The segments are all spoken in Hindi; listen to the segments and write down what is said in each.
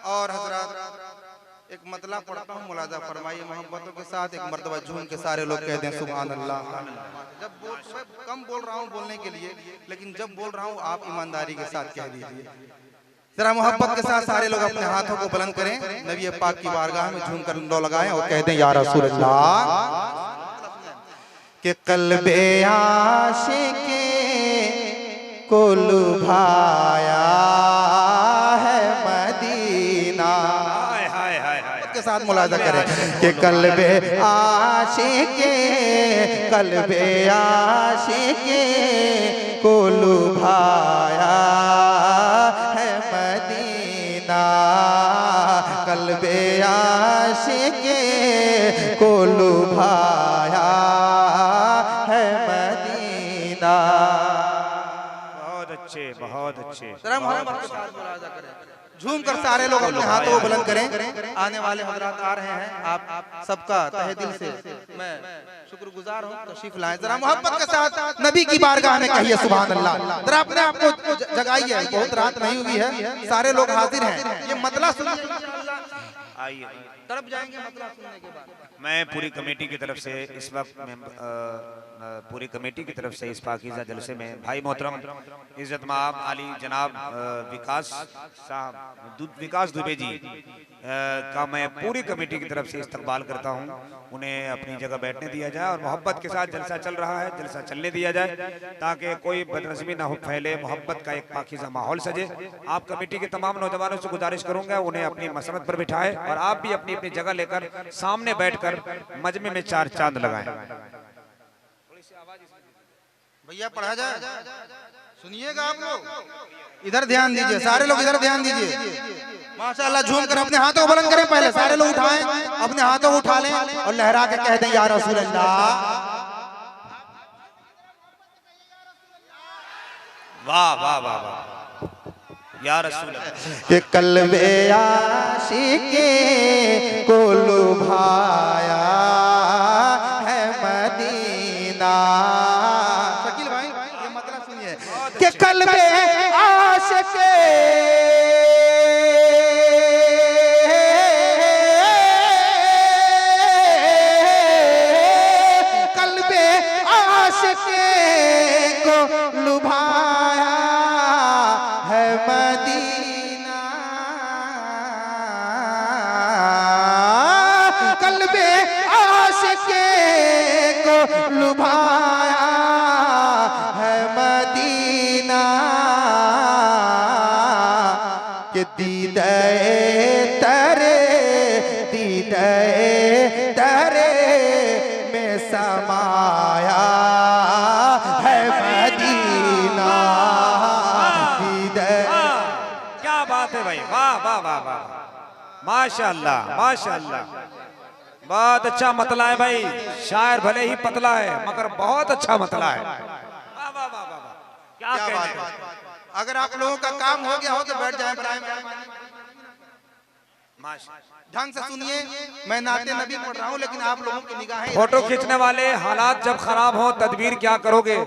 और हजरत एक मतला पढ़ता हूँ, मुलाजा फरमाइए मोहब्बतों के साथ। एक मर्तबा झूम के सारे लोग कह दें सुभान अल्लाह। जब मैं कम बोल रहा हूँ बोलने के लिए, लेकिन जब बोल रहा हूँ आप ईमानदारी के साथ कह दीजिए। जरा मोहब्बत के साथ सारे लोग अपने हाथों को बुलंद करें, नबी पाक की बारगाह में झूम कर लो लगाएं और कह दें या रसूल अल्लाह के कल्बे आशिक़े को लुभाया है मदीना। के साथ मुलाजा करें कि कल्बे आशिक़े को लुभाया है मदीना। कल्बे आशिक़े को लुभाया है मदीना। बहुत अच्छे। जरा मोहब्बत के साथ मुलाजा करें, झूम कर सारे लोग अपने हाथों को बुलंद करें। आने वाले हज़रात आ रहे हैं, आप सबका तहे दिल से मैं शुक्रगुजार हूँ, तशरीफ लाएं। जरा मोहब्बत के साथ नबी की बारगाह में कहिए सुभान अल्लाह। जरा अपने आप को जगाइए, बहुत रात नहीं हुई है, सारे लोग हाजिर हैं। ये मतला सुनिए, आइए तरफ जाएंगे मतला सुनने के बाद। मैं पूरी कमेटी की तरफ से इस वक्त पूरी कमेटी की तरफ से इस पाकीज़ा जलसे में भाई मोहतरम इज़्ज़त माब आली जनाब विकास साहब विकास दुबे जी का मैं पूरी कमेटी की तरफ से इस्तकबाल करता हूं। उन्हें अपनी जगह बैठने दिया जाए और मोहब्बत के साथ जलसा चल रहा है, जलसा चलने दिया जाए ताकि कोई बदनज़मी ना हो फैले, मोहब्बत का एक पाकीज़ा माहौल सजे। आप कमेटी के तमाम नौजवानों से गुजारिश करूंगा उन्हें अपनी मसनद पर बिठाए और आप भी अपनी अपनी जगह लेकर सामने बैठकर मजमे में चार चांद लगाएं। भैया पढ़ा जाए, सुनिएगा आप लोग, इधर ध्यान दीजिए, सारे लोग इधर ध्यान दीजिए। माशाअल्लाह, झूम कर अपने हाथों को बुलंद करें, पहले सारे लोग उठाएं, अपने हाथों को उठा लें और लहरा के कह दें या रसूल अल्लाह। वाह वाह वाह वाह या रसूल अल्लाह। कि कल्बे आशिक़े को लुभाया है मदीना। शकील भाई ये मतलब सुनिए कि कल्बे आशिक़े को लुभाया है मदीना। कल्बे आशिक़े को लुभाया है मदीना। कि दीदे तरे में समाया है मदीना। क्या बात है भाई, वाह वाह वाह वाह, माशाअल्लाह माशाअल्लाह, बहुत अच्छा मतला है भाई। शायर भले ही पतला है मगर बहुत अच्छा मतला है। वाह वाह वाह वाह, क्या बात है। अगर आप लोगों का काम हो गया हो तो बैठ जाएं, ढंग से सुनिए। मैं नाते नबी पढ़ रहा हूँ लेकिन आप लोगों की निगाहें। फोटो खींचने वाले हालात जब खराब हो तदबीर क्या करोगे?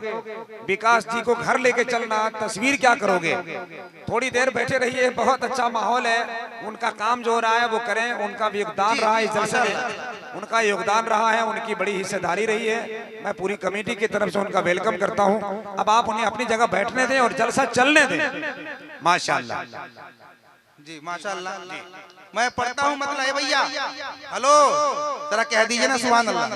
विकास जी को घर लेके चलना, तस्वीर क्या करोगे? थोड़ी देर बैठे रहिए, बहुत अच्छा माहौल है। उनका काम जो हो रहा है वो करें, उनका भी योगदान रहा है इस जलसे में, उनका योगदान रहा है, उनकी बड़ी हिस्सेदारी रही है। मैं पूरी कमेटी की तरफ से उनका वेलकम करता हूँ। अब आप उन्हें अपनी जगह बैठने दें और जलसा चलने दें। माशाअल्लाह जी माशाअल्लाह। मैं पढ़ता हूँ मतलब है भैया, हेलो जरा कह दीजिए ना सुभान अल्लाह।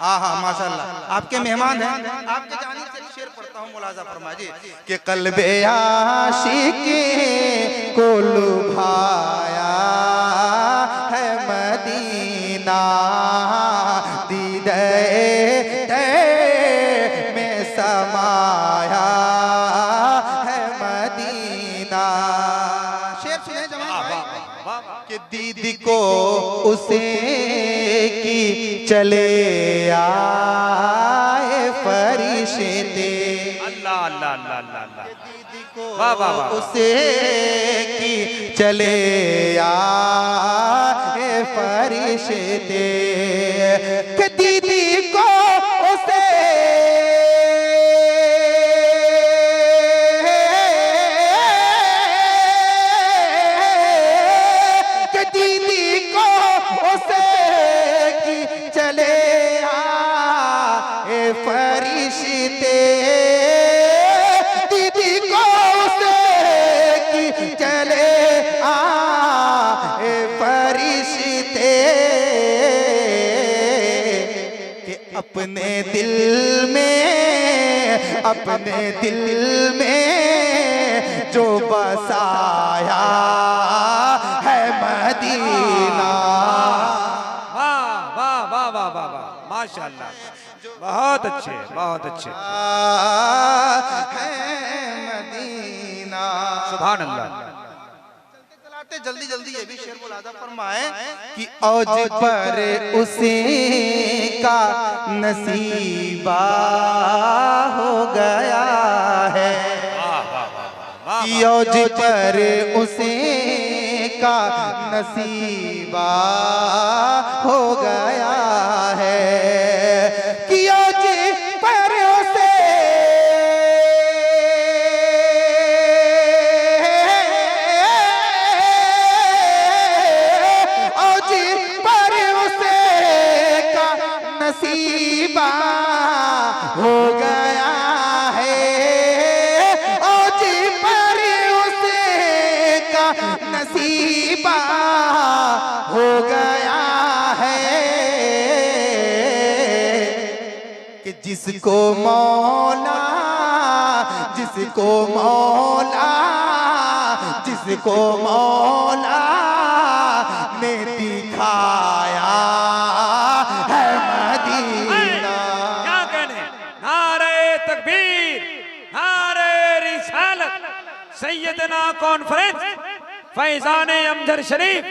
हाँ हाँ माशाअल्लाह, आपके मेहमान हैं, आपके जानिब से शेर पढ़ता हूँ, मुलाजा फरमाइए कि कल्बे आशिक़े को लुभाया है मदीना। दीदे में समाया है मदीना। शेर सुने जवान कि दीदी को उसे की चले आए फरिश्ते। अल्लाह अल्लाह अल्लाह अल्लाह, दीदी को वाह वाह वाह, उसे की चले आए फरिश्ते। कि दीदी को उसे अपने दिल में जो बसाया है मदीना। वाह वाह वाह वाह वाह वाह, माशाअल्लाह, बहुत अच्छे, बहुत अच्छे, है मदीना। सुभान अल्लाह। चलते जल्दी जल्दी ये भी शेर मुलाजा फरमाए कि औज पर उसी का नसीबा हो गया है, कि औज पर उसी का नसीबा हो गया है, कि औज पर उसे नसीबा हो गया है, औज पर उसका नसीबा हो गया है, कि जिसको मौला ने दिखाया है मदीना। क्या कहने, नारे तकबीर, नारे रिसालत, सैयदना कॉन्फ्रेंस फैजान अमजद शरीफ।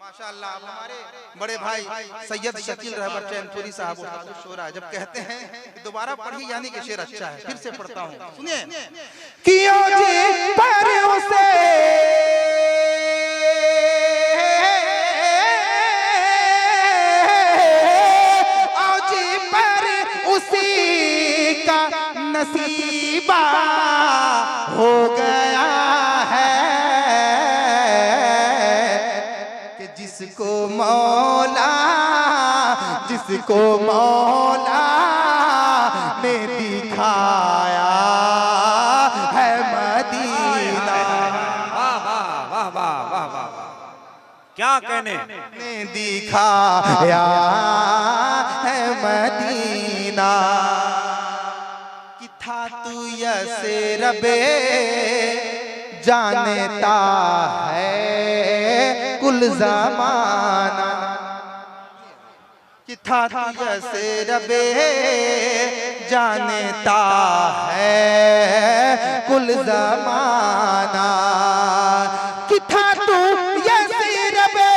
माशाअल्लाह। अब हमारे बड़े भाई सैयद शकील रहबर चैनपुरी साहब उठाते शोरा जब कहते हैं दोबारा पढ़िए, यानी कि शेर अच्छा है, फिर से पढ़ता हूँ, सुनिए। कि औज पर उसे उसी का नसीबा हो गया है, कि जिसको मौला ने दिखाया है मदीना। वाह वाह वाह वाह वाह वाह, क्या कहने, ने दिखाया है मदीना, कि था तू यसे रबे जानता है कुल ज़माना, कि था तू यसे रबे जानता है कुल ज़माना, कि था तू यसे रबे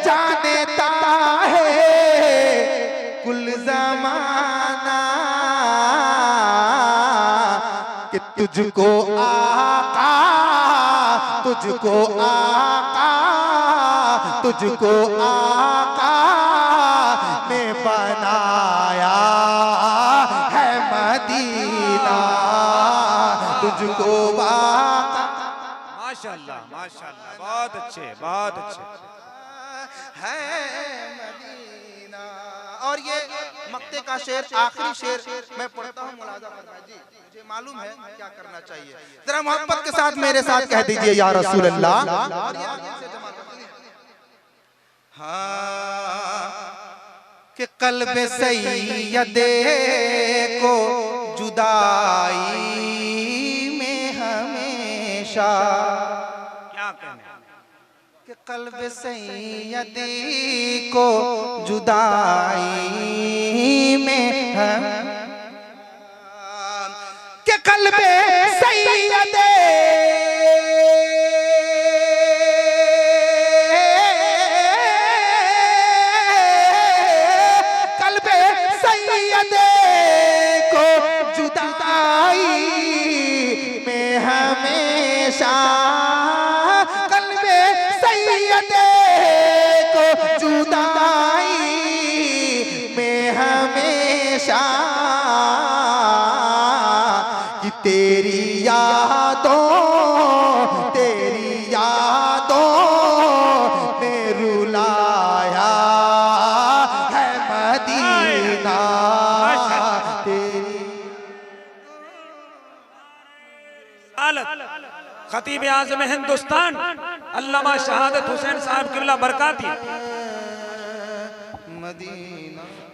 जानता है कुल ज़माना, कि तुझको आका ने बनाया है मदीना, तुझको आका। माशाअल्लाह माशाअल्लाह, बहुत अच्छे, बहुत अच्छे, है मदीना। और ये मक्ते का शेर, आखिरी शेर मैं पढ़ता हूँ, मुलाजा फरमाइए जी, मुझे मालूम है क्या करना चाहिए, जरा मोहब्बत के साथ मेरे साथ कह दीजिए या रसूल अल्लाह। हाँ, कि कल्ब सैयदे को जुदाई में हमेशा, क्या कहने, कि कल्ब सैयदी को जुदाई में हम, कि कल्ब सैयदे को जुदाई में हमेशा, कल्बे सैयदे को जुदाई में हमेशा, कि तेरी यादों ने रुलाया है मदीना, तेरी खतीब आज़म हिंदुस्तान अल्लामा शहादत हुसैन साहब किबला बरकाती मदीना